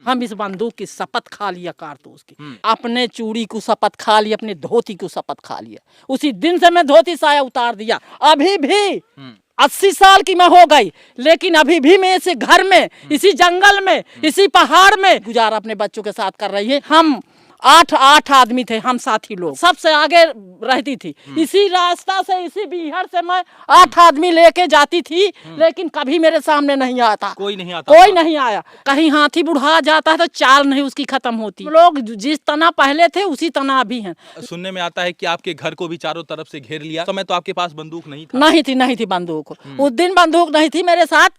हम इस बंदूक की शपथ खा लिया कारतूस की। अपने चूड़ी को शपथ खा लिया, अपने धोती को शपथ खा लिया। उसी दिन से मैं धोती साया उतार दिया। अभी भी 80 साल की मैं हो गई, लेकिन अभी भी मैं इस घर में, इसी जंगल में, इसी पहाड़ में गुजारा अपने बच्चों के साथ कर रही है। हम आठ आदमी थे, हम साथी लोग, सबसे आगे रहती थी। इसी रास्ता से, इसी बिहार से मैं 8 आदमी लेके जाती थी, लेकिन कभी मेरे सामने नहीं आता। कोई नहीं आता, कोई नहीं आया। कहीं हाथी बुढ़ा जाता है तो चाल नहीं उसकी खत्म होती। लोग जिस तना पहले थे उसी तना अभी हैं। सुनने में आता है कि आपके घर को भी चारों तरफ से घेर लिया। समय तो आपके पास बंदूक नहीं था? नहीं थी बंदूक। उस दिन बंदूक नहीं थी मेरे साथ,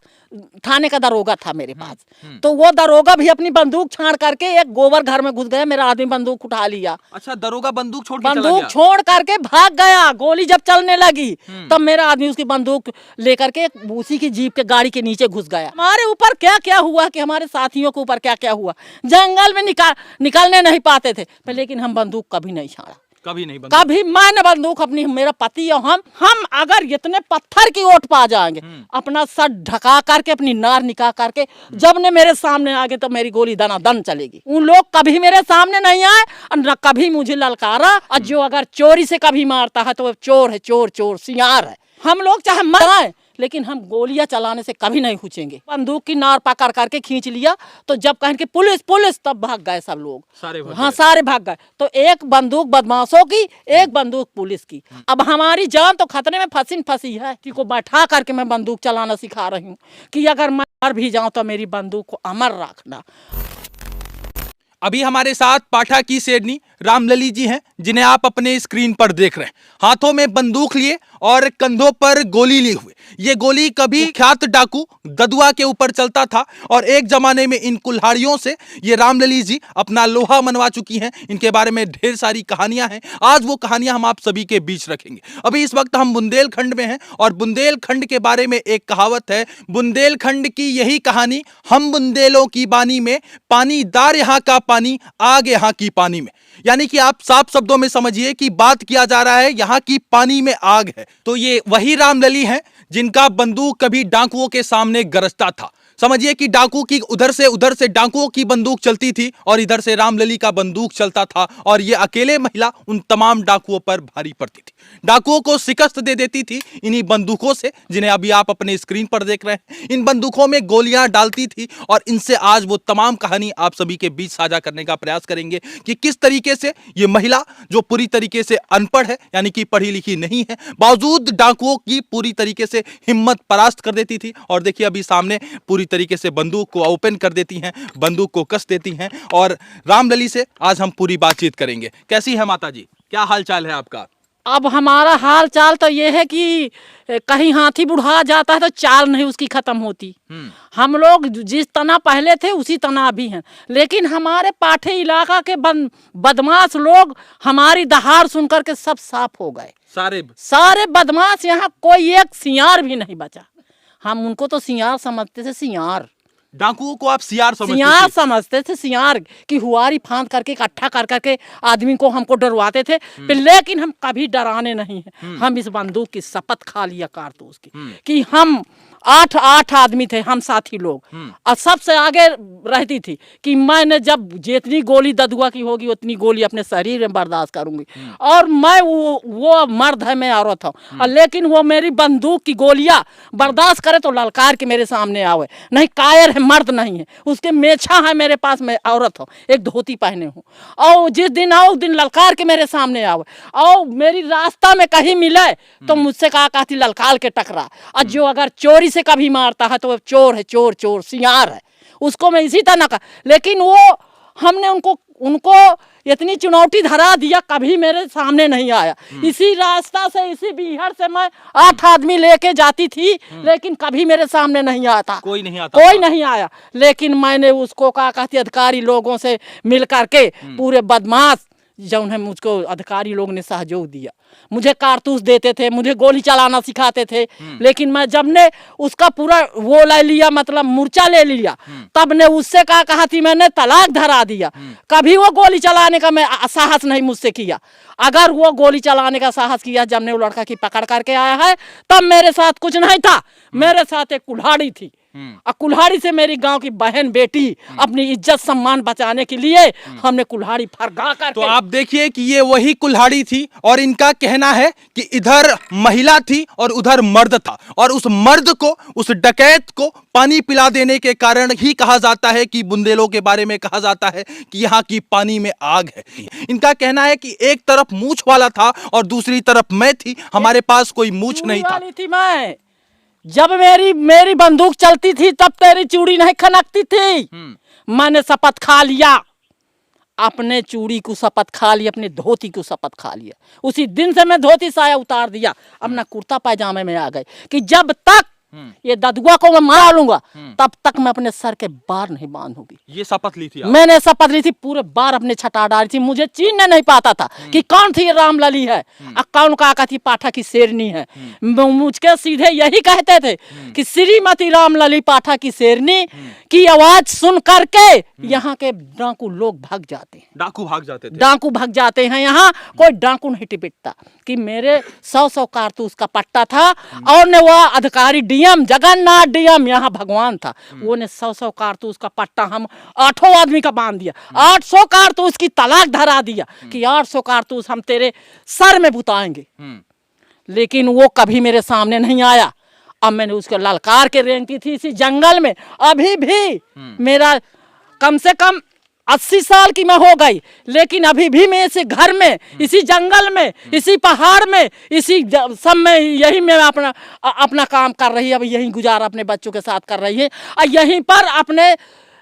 थाने का दरोगा था मेरे पास। तो वो दरोगा भी अपनी बंदूक छाड़ करके एक गोबर घर में घुस गया, मेरा आदमी बंदूक उठा लिया। अच्छा, दरोगा बंदूक छोड़ के चला गया? बंदूक छोड़ करके भाग गया। गोली जब चलने लगी तब मेरा आदमी उसकी बंदूक लेकर के उसी की जीप के गाड़ी के नीचे घुस गया। हमारे ऊपर क्या क्या हुआ कि हमारे साथियों के ऊपर क्या क्या हुआ, जंगल में निकालने नहीं पाते थे, लेकिन हम बंदूक कभी नहीं छाड़ा। कभी नहीं? कभी मैंने बंदूक अपनी, मेरा पति और हम अगर इतने पत्थर की ओट पा जाएंगे, अपना सर ढका करके, अपनी नार निकाल करके जब ने मेरे सामने आ गए तो मेरी गोली दनादन चलेगी। उन लोग कभी मेरे सामने नहीं आए और न कभी मुझे ललकारा। और जो अगर चोरी से कभी मारता है तो वो चोर है, चोर सियार है। हम लोग चाहे मर, लेकिन हम गोलियां चलाने से कभी नहीं खुचेंगे। बंदूक की नार पकड़ करके खींच लिया, तो जब कहें कि पुलिस पुलिस, तब भाग गए सब लोग, सारे भाग गए। तो एक बंदूक बदमाशों की, एक बंदूक पुलिस की। अब हमारी जान तो खतरे में फंसी है। किसी को बैठा करके मैं बंदूक चलाना सिखा रही हूँ कि अगर मैं मर भी जाऊं तो मेरी बंदूक को अमर रखना। अभी हमारे साथ पाठा की शेरनी रामलली जी हैं, जिन्हें आप अपने स्क्रीन पर देख रहे हैं। हाथों में बंदूक लिए और कंधों पर गोली लिए हुए। ये गोली कभी ख्यात डाकू ददुआ के ऊपर चलता था और एक जमाने में इन कुल्हाड़ियों से ये रामलली जी अपना लोहा मनवा चुकी हैं। इनके बारे में ढेर सारी कहानियां हैं। आज वो कहानियां हम आप सभी के बीच रखेंगे। अभी इस वक्त हम बुंदेलखंड में हैं और बुंदेलखंड के बारे में एक कहावत है, बुंदेलखंड की यही कहानी, हम बुंदेलों की बानी में, पानीदार यहाँ का पानी, आग यहाँ की पानी में। यानी कि आप साफ शब्दों में समझिए कि बात किया जा रहा है यहाँ की पानी में आग है। तो ये वही रामलली हैं जिनका बंदूक कभी डाकुओं के सामने गरजता था। समझिए कि डाकू की उधर से डाकुओं की बंदूक चलती थी और इधर से रामलली का बंदूक चलता था, और ये अकेले महिला उन तमाम डाकुओं पर भारी पड़ती थी। डाकुओं को शिकस्त दे देती थी इन्हीं बंदूकों से, जिन्हें अभी आप अपने स्क्रीन पर देख रहे हैं। इन बंदूकों में गोलियां डालती थी और इनसे आज वो तमाम कहानी आप सभी के बीच साझा करने का प्रयास करेंगे कि किस तरीके से ये महिला, जो पूरी तरीके से अनपढ़ है, यानी कि पढ़ी लिखी नहीं है, बावजूद डाकुओं की पूरी तरीके से हिम्मत परास्त कर देती थी। और देखिए अभी सामने पूरी तरीके से बंदूक को ओपन कर देती हैं, बंदूक को कस देती हैं। और रामलली से आज हम पूरी बातचीत करेंगे। कैसी है माता जी, क्या हाल चाल है आपका? अब हमारा हाल चाल तो ये है कि कहीं हाथी बुढ़ा जाता है तो चाल नहीं उसकी खत्म होती। हम लोग जिस तना पहले थे उसी तना अभी हैं, लेकिन हमारे पाठे इलाका के बदमाश लोग हमारी दहाड़ सुनकर के सब साफ हो गए। सारे बदमाश, यहाँ कोई एक सियार भी नहीं बचा। हम उनको तो सियार समझते थे, सियार। डाकुओं को आप सियार समझते थे, सियार की हुआरी फांद करके इकट्ठा कर करके आदमी को हमको डरवाते थे। लेकिन हम कभी डराने नहीं है। हम इस बंदूक की शपथ खा लिया कारतूस की कि हम 8 आदमी थे, हम साथी लोग, और सबसे आगे रहती थी कि मैंने जब जितनी गोली ददुआ की होगी उतनी गोली अपने शरीर में बर्दाश्त करूंगी। और मैं वो मर्द है, मैं औरत हूँ, लेकिन वो मेरी बंदूक की गोलियां बर्दाश्त करे तो ललकार के मेरे सामने आवे। नहीं, कायर है, मर्द नहीं है, उसके मेछा है मेरे पास, मैं औरत हूँ, एक धोती पहने हूँ। और जिस दिन आओ उस दिन ललकार के मेरे सामने आवे। और मेरी रास्ता में कहीं मिले तो मुझसे कहा कहती ललकार के टकरा। और जो अगर चोरी से कभी मारता है तो वो चोर है, चोर सियार है। उसको मैं इसी तरह का, लेकिन वो हमने उनको इतनी चुनौती धरा दिया, कभी मेरे सामने नहीं आया। इसी रास्ता से, इसी बिहार से मैं 8 आदमी लेके जाती थी, लेकिन कभी मेरे सामने नहीं आता। कोई नहीं आया। लेकिन मैंने उसको कहा कहती अधिकारी लोगों से मिल करके, पूरे बदमाश जो उन्हें मुझको अधिकारी लोग ने सहयोग दिया, मुझे कारतूस देते थे, मुझे गोली चलाना सिखाते थे। लेकिन मैं जब ने उसका पूरा वो ले लिया, मतलब मूर्छा ले लिया, तब ने उससे कहा थी मैंने तलाक धरा दिया। कभी वो गोली चलाने का मैं साहस नहीं मुझसे किया। अगर वो गोली चलाने का साहस किया जब ने वो लड़का की पकड़ करके आया है, तब मेरे साथ कुछ नहीं था, मेरे साथ एक कुल्हाड़ी थी। और कुल्हाड़ी से मेरी गांव की बहन बेटी अपनी इज्जत सम्मान बचाने के लिए हमने कुल्हाड़ी फरगा कर। तो आप देखिए कि ये वही कुल्हाड़ी थी और इनका कहना है कि इधर महिला थी और उधर मर्द था, और उस मर्द को, उस डकैत को पानी पिला देने के कारण ही कहा जाता है कि बुंदेलों के बारे में कहा जाता है कि यहाँ की पानी में आग है। इनका कहना है कि एक तरफ मूछ वाला था और दूसरी तरफ मैं थी, हमारे पास कोई मूछ नहीं था। थी मैं, जब मेरी बंदूक चलती थी तब तेरी चूड़ी नहीं खनकती थी। मैंने शपथ खा लिया, अपने चूड़ी को शपथ खा लिया, अपने धोती को शपथ खा लिया। उसी दिन से मैं धोती साया उतार दिया, अब ना कुर्ता पायजामे में आ गए कि जब तक ये ददुआ को मैं मार लूंगा तब तक मैं अपने सर के बार नहीं बांधूंगी। ये शपथ ली थी आप? मैंने शपथ ली थी, पूरे बार अपने छटा डाली थी। मुझे चीनने नहीं पाता था कि कौन थी रामलली है और कौन काका थी पाठा की शेरनी है। मुझके सीधे यही कहते थे कि श्रीमती रामलली पाठा की शेरनी की आवाज सुन करके यहाँ के डाकू लोग भाग जाते हैं। डाकू भाग जाते थे? डाकू भाग जाते हैं। यहाँ कोई डाकू नहीं टिपिटता कि मेरे 100 कारतूस का पट्टा था और ने वह अधिकारी डीएम जगन्नाथ डीएम यहाँ भगवान था, वो ने 100 कारतूस का पट्टा हम 8 आदमी का बांध दिया। 800 कारतूस की तलाक धरा दिया कि 800 कारतूस हम तेरे सर में बुताएंगे। लेकिन वो कभी मेरे सामने नहीं आया। अब मैंने उसको ललकार के रेंगती थी इसी जंगल में। अभी भी मेरा कम से कम 80 साल की मैं हो गई, लेकिन अभी भी मैं इसी घर में, इसी जंगल में, इसी पहाड़ में, इसी सब में यही मैं अपना काम कर रही है। अब यही गुजारा अपने बच्चों के साथ कर रही है और यहीं पर अपने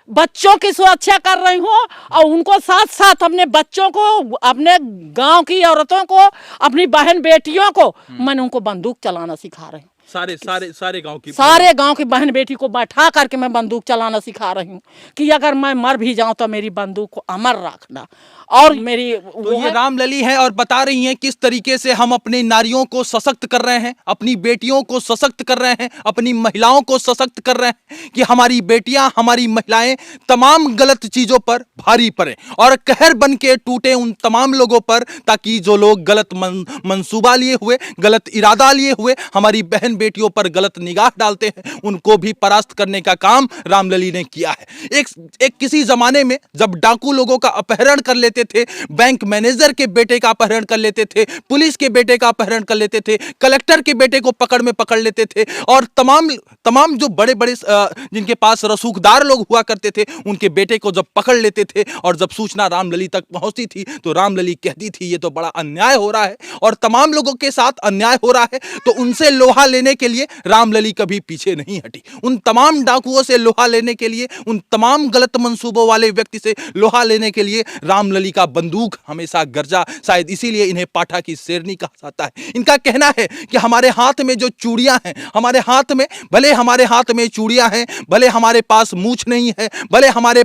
बच्चों की सुरक्षा कर रही हूँ और उनको साथ साथ अपने बच्चों को, अपने गांव की औरतों को, अपनी बहन बेटियों को मैंने उनको बंदूक चलाना सिखा रही हूँ। सारे गांव की बहन बेटी को बैठा करके मैं बंदूक चलाना सिखा रही हूँ कि अगर मैं मर भी जाऊं तो मेरी बंदूक को अमर रखना। और मेरी तो ये रामलली है और बता रही हैं किस तरीके से हम अपने नारियों को सशक्त कर रहे हैं, अपनी बेटियों को सशक्त कर रहे हैं, अपनी महिलाओं को सशक्त कर रहे हैं कि हमारी बेटियां, हमारी महिलाएं तमाम गलत चीजों पर भारी पड़े और कहर बन के टूटे उन तमाम लोगों पर, ताकि जो लोग गलत मंसूबा लिए हुए, गलत इरादा लिए हुए हमारी बहन बेटियों पर गलत निगाह डालते हैं, उनको भी परास्त करने का काम रामलली ने किया है। एक किसी जमाने में जब डाकू लोगों का अपहरण कर लेते थे, बैंक मैनेजर के बेटे का अपहरण कर लेते थे, पुलिस के बेटे का अपहरण कर लेते थे, कलेक्टर के बेटे को पकड़ में पकड़ लेते थे और तमाम जो बड़े बड़े जिनके पास रसूखदार लोग हुआ करते थे उनके बेटे को जब पकड़ लेते थे और जब सूचना रामलली तक पहुंचती थी तो रामलली कहती थी ये तो बड़ा अन्याय हो रहा है और तमाम लोगों के साथ अन्याय हो रहा है। तो उनसे लोहा लेने के लिए रामलली कभी पीछे नहीं हटी। उन तमाम डाकुओं से लोहा लेने के लिए, उन तमाम गलत मंसूबों वाले व्यक्ति से लोहा लेने के लिए रामलली का बंदूक हमेशा गरजा। शायद इसीलिए इन्हें पाठा की शेरनी कहा जाता है। इनका कहना है कि हमारे हाथ में जो चूड़ियां हैं, हमारे हाथ में, भले हमारे हाथ में चूड़ियां हैं, भले हमारे पास मूछ नहीं है, भले हमारे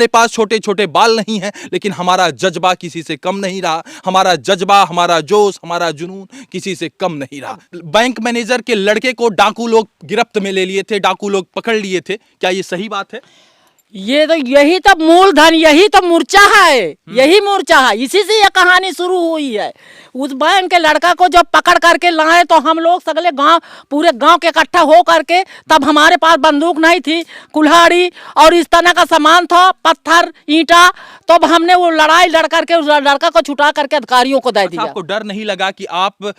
पास छोटे छोटे बाल नहीं है, लेकिन हमारा जज्बा किसी से कम नहीं रहा। हमारा जज्बा, हमारा जोश, हमारा जुनून किसी से कम नहीं रहा। बैंक मैनेजर के लड़के को डाकू लोग गिरफ्त में ले लिए थे, डाकू लोग पकड़ लिए थे, क्या ये सही बात है? यही तो मूलधन, यही तो मूर्छा है, यही मूर्छा है। इसी से यह कहानी शुरू हुई है। उस बैंक के लड़का को जब पकड़ करके लाए तो हम लोग सगले पूरे गांव के इकट्ठा हो करके, तब हमारे पास बंदूक नहीं थी, कुल्हाड़ी और इस तरह का सामान था, पत्थर, ईंटा। तब हमने वो लड़ाई लड़ करके उस लड़का को छुटा करके अधिकारियों को दे दिया। आपको डर नहीं लगा कि आप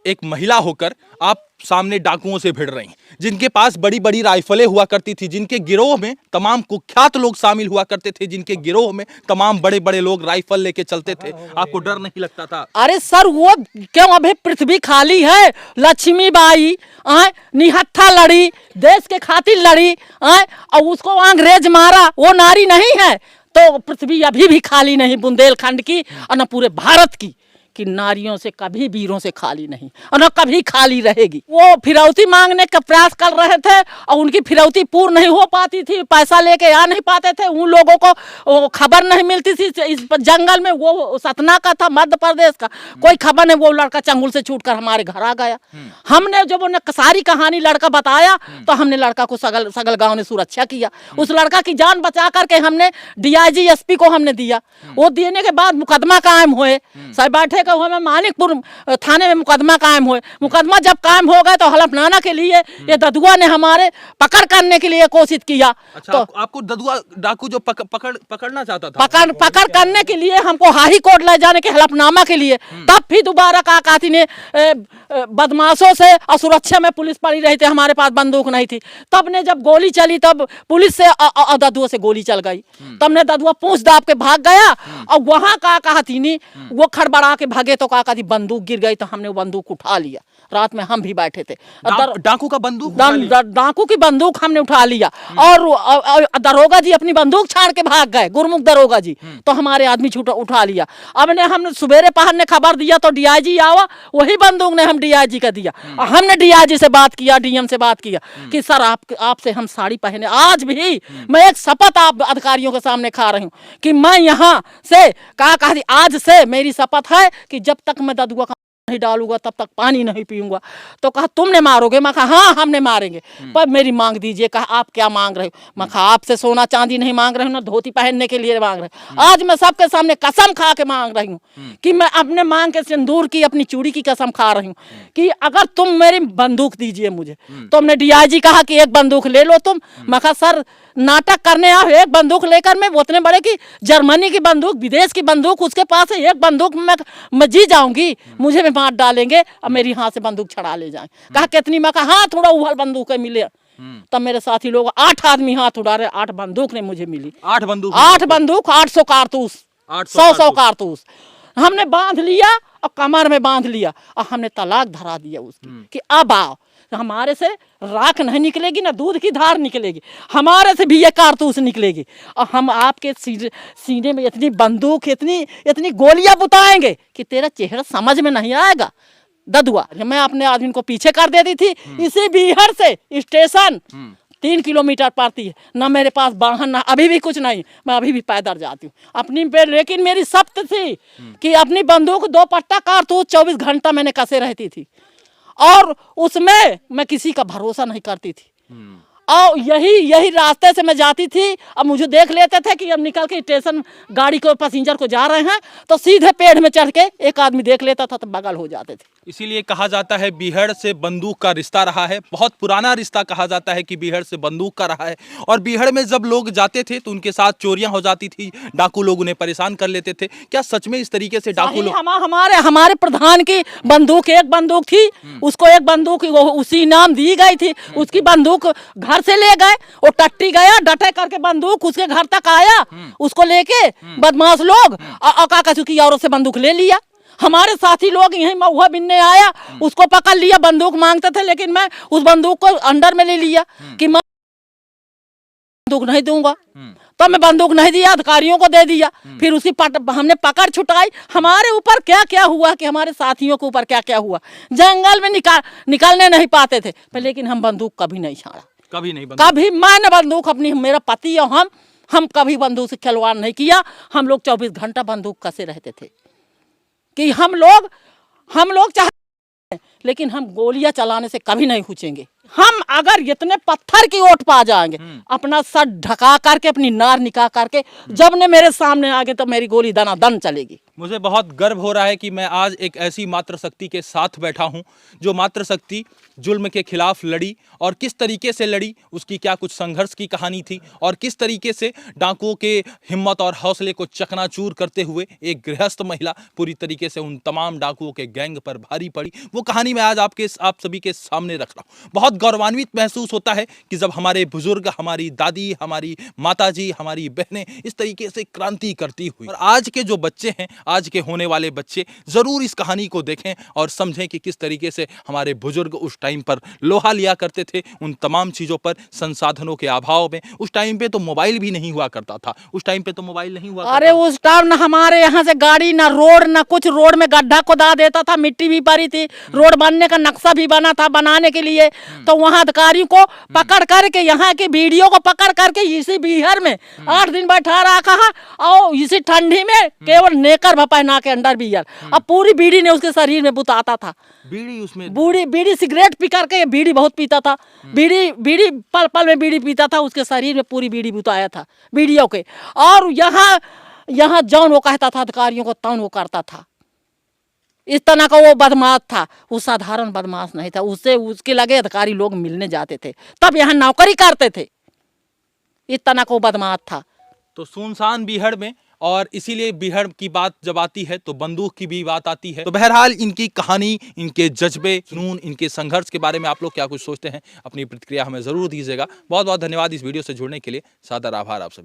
एक महिला होकर आप सामने डाकुओं से भिड़ रही हैं, जिनके पास बड़ी बड़ी राइफलें हुआ करती थी, जिनके गिरोह में तमाम कुख्यात लोग शामिल हुआ करते थे, जिनके गिरोह में तमाम बड़े बड़े लोग राइफल लेके चलते थे, आपको डर नहीं लगता था? अरे सर, वो क्यों, अभी पृथ्वी खाली है। लक्ष्मीबाई निहत्था लड़ी, देश के खातिर लड़ी और उसको अंग्रेज मारा, वो नारी नहीं है। तो पृथ्वी अभी भी खाली नहीं बुंदेलखंड की और न पूरे भारत की, कि नारियों से कभी, वीरों से खाली नहीं और न कभी खाली रहेगी। वो फिरौती मांगने का प्रयास कर रहे थे और उनकी फिरौती पूर्ण नहीं हो पाती थी, पैसा लेके आ नहीं पाते थे। उन लोगों को खबर नहीं मिलती थी इस जंगल में। वो सतना का था, मध्य प्रदेश का, कोई खबर नहीं। वो लड़का चंगुल से छूटकर हमारे घर आ गया। हमने जब उन्हें सारी कहानी लड़का बताया तो हमने लड़का को सगल गाँव ने सुरक्षा किया। उस लड़का की जान बचा करके हमने DIG SP को हमने दिया। वो देने के बाद मुकदमा कायम हुए, सब बैठे का हुआ मैं मानिकपुर थाने में मुकदमा कायम हुए। मुकदमा जब कायम हो गए तो हलफनामा के लिए ये ददुआ ने हमारे पकड़ करने के लिए कोशिश किया। अच्छा, तो आपको ददुआ डाकू जो पकड़ना चाहता था, पकड़ करने के लिए हमको हाई कोर्ट ले जाने के हलफनामा के लिए, तब फिर दोबारा काकाती ने बदमाशों से और सुरक्षा में पुलिस पड़ी रही थी, हमारे पास बंदूक नहीं थी। तब ने जब गोली चली तब पुलिस से ददुआ से गोली चल गई। तब ने ददुआ पूंछ दाब के भाग गया और वहां काकाती ने वो खड़बड़ा के भागे तो काकाती बंदूक गिर गई तो हमने वो बंदूक उठा लिया। रात में हम भी बैठे थे। डाकू का बंदूक डाकू की बंदूक हमने उठा लिया और दरोगा जी अपनी बंदूक छाड़ के भाग गए, गुरमुख दरोगा जी। तो हमारे आदमी उठा लिया। अब ने हमने सवेरे पहर ने खबर दिया तो डीआईजी आवा, वही बंदूक ने हम डीआईजी का दिया। हमने डीआईजी से बात किया, डीएम से बात किया कि सर आपसे हम साड़ी पहने। आज भी मैं एक शपथ आप अधिकारियों के सामने खा रही हूँ कि मैं यहाँ से कहा आज से मेरी शपथ है कि जब तक मैं ददुआ नहीं डालूंगा तब तक पानी नहीं पीऊंगा। तो कहा तुमने मारोगे? मैं कहा हाँ हमने मारेंगे, पर मेरी मांग दीजिए। कहा आप क्या मांग रहे हो? मैं कहा आपसे सोना चांदी नहीं मांग रही हूँ, ना धोती पहनने के लिए मांग रहे हूँ। आज मैं सबके सामने कसम खा के मांग रही हूँ कि मैं अपने मांग के सिंदूर की अपनी चूड़ी की कसम खा रही हूँ कि अगर तुम मेरी बंदूक दीजिए मुझे। तुमने डीआईजी कहा कि एक बंदूक ले लो तुम। मैं कहा सर नाटक करने आओ, एक बंदूक लेकर मैं उतने बड़े की जर्मनी की बंदूक, विदेश की बंदूक उसके पास है, एक बंदूक मैं जी जाऊंगी, मुझे भी मार डालेंगे और मेरी हाथ से बंदूक छड़ा ले जाए। कहा कितनी? मैं कहा हाँ थोड़ा उभल बंदूक है मिले। तब मेरे साथी लोग 8 आदमी हाथ उड़ा रहे, 8 बंदूक ने मुझे मिली। 8 बंदूक 800 कारतूस, 100 कारतूस हमने बांध लिया और कमर में बांध लिया और हमने तलाक धरा दिया उसकी कि अब आओ। हमारे से राख नहीं निकलेगी ना दूध की धार निकलेगी, हमारे से भी ये कारतूस निकलेगी और हम आपके सीने में इतनी बंदूक इतनी गोलियां बुताएंगे कि तेरा चेहरा समझ में नहीं आएगा। ददुआ मैं अपने आदमी को पीछे कर देती थी। इसी बीहर से स्टेशन 3 किलोमीटर पड़ती है, ना मेरे पास वाहन ना अभी भी कुछ नहीं, मैं अभी भी पैदल जाती हूँ अपनी पे। लेकिन मेरी शर्त थी कि अपनी बंदूक 2 पट्टा कारतूस 24 घंटा मैंने कसे रहती थी और उसमें मैं किसी का भरोसा नहीं करती थी। और यही रास्ते से मैं जाती थी। अब मुझे देख लेते थे कि अब निकल के स्टेशन गाड़ी को पैसेंजर को जा रहे हैं तो सीधे पेड़ में चढ़ के एक आदमी देख लेता था तो बगल हो जाते थे। इसीलिए कहा जाता है बीहड़ से बंदूक का रिश्ता रहा है, बहुत पुराना रिश्ता कहा जाता है कि बीहड़ से बंदूक का रहा है। और बीहड़ में जब लोग जाते थे तो उनके साथ चोरियां हो जाती थी, डाकू लोग उन्हें परेशान कर लेते थे। क्या सच में इस तरीके से डाकू लोग? हमारे प्रधान की बंदूक एक बंदूक थी, उसको एक बंदूक उसी नाम दी गई थी। उसकी बंदूक घर से ले गए, वो टट्टी गया डटे करके बंदूक उसके घर तक आया, उसको लेके बदमाश लोग काका की औरत से बंदूक ले लिया। हमारे साथी लोग यहीं महुआ बिनने आया, उसको पकड़ लिया, बंदूक मांगते थे लेकिन मैं उस बंदूक को अंडर में ले लिया कि मैं बंदूक नहीं दूंगा। तो मैं बंदूक नहीं दिया, अधिकारियों को दे दिया। फिर उसी हमने पकड़ छुटाई। हमारे ऊपर क्या क्या हुआ कि हमारे साथियों के ऊपर क्या क्या हुआ, जंगल में निकलने नहीं पाते थे, लेकिन हम बंदूक कभी नहीं छाड़ा, कभी मैंने बंदूक अपनी, मेरा पति और हम कभी बंदूक से खिलवाड़ नहीं किया। हम लोग 24 घंटा बंदूक कसे रहते थे कि हम लोग चाहते, लेकिन हम गोलियां चलाने से कभी नहीं खुचेंगे। हम अगर इतने पत्थर की ओट पा जाएंगे, अपना सर ढका करके अपनी नार निकाल करके जब ने मेरे सामने आ गए तो मेरी गोली दनादन चलेगी। मुझे बहुत गर्व हो रहा है कि मैं आज एक ऐसी मातृशक्ति के साथ बैठा हूं जो मातृशक्ति जुल्म के खिलाफ लड़ी, और किस तरीके से लड़ी, उसकी क्या कुछ संघर्ष की कहानी थी, और किस तरीके से डाकुओं के हिम्मत और हौसले को चकनाचूर करते हुए एक गृहस्थ महिला पूरी तरीके से उन तमाम डाकुओं के गैंग पर भारी पड़ी, वो कहानी मैं आज आप सभी के सामने रख रहा हूँ। बहुत गौरवान्वित महसूस होता है कि जब हमारे बुजुर्ग, हमारी दादी, हमारी माताजी, हमारी बहनें इस तरीके से क्रांति करती हुई, और आज के जो बच्चे हैं, आज के होने वाले बच्चे जरूर इस कहानी को देखें और समझें कि किस तरीके से हमारे बुजुर्ग उस टाइम पर लोहा लिया करते थे उन तमाम चीजों पर, संसाधनों के अभाव में। उस टाइम पे तो मोबाइल भी नहीं हुआ करता था, उस टाइम पे तो मोबाइल नहीं हुआ। अरे उस टाइम ना हमारे यहाँ से गाड़ी ना रोड ना कुछ, रोड में गड्ढा खोदा देता था, मिट्टी भी पड़ी थी, रोड बनने का नक्शा भी बना था बनाने के लिए। तो वहाँ अधिकारियों को पकड़ करके, यहाँ के वीडियो को पकड़ करके इसी बिहार में 8 दिन बैठा रखा, और इसी ठंडी में केवल नेकर पहना के अंडर बियर, अब पूरी बीड़ी ने उसके शरीर में बुताता था। बीड़ी उसमें बीड़ी सिगरेट पी करके, बीड़ी बहुत पीता था, बीड़ी पल पल में बीड़ी पीता था, उसके शरीर में पूरी बीड़ी बुताया था बीड़ियों के। और यहाँ जौन वो कहता था अधिकारियों को तौन वो करता था। इस तरह का वो बदमाश था, वो साधारण बदमाश नहीं था। उससे उसके लगे अधिकारी लोग मिलने जाते थे, तब यहाँ नौकरी करते थे। इस तरह का वो बदमाश था। तो सुनसान बीहड़ में, और इसीलिए बीहड़ की बात जब आती है तो बंदूक की भी बात आती है। तो बहरहाल इनकी कहानी, इनके जज्बे, जुनून, इनके संघर्ष के बारे में आप लोग क्या कुछ सोचते हैं, अपनी प्रतिक्रिया हमें जरूर दीजिएगा। बहुत बहुत धन्यवाद इस वीडियो से जुड़ने के लिए। सादर आभार आप सभी।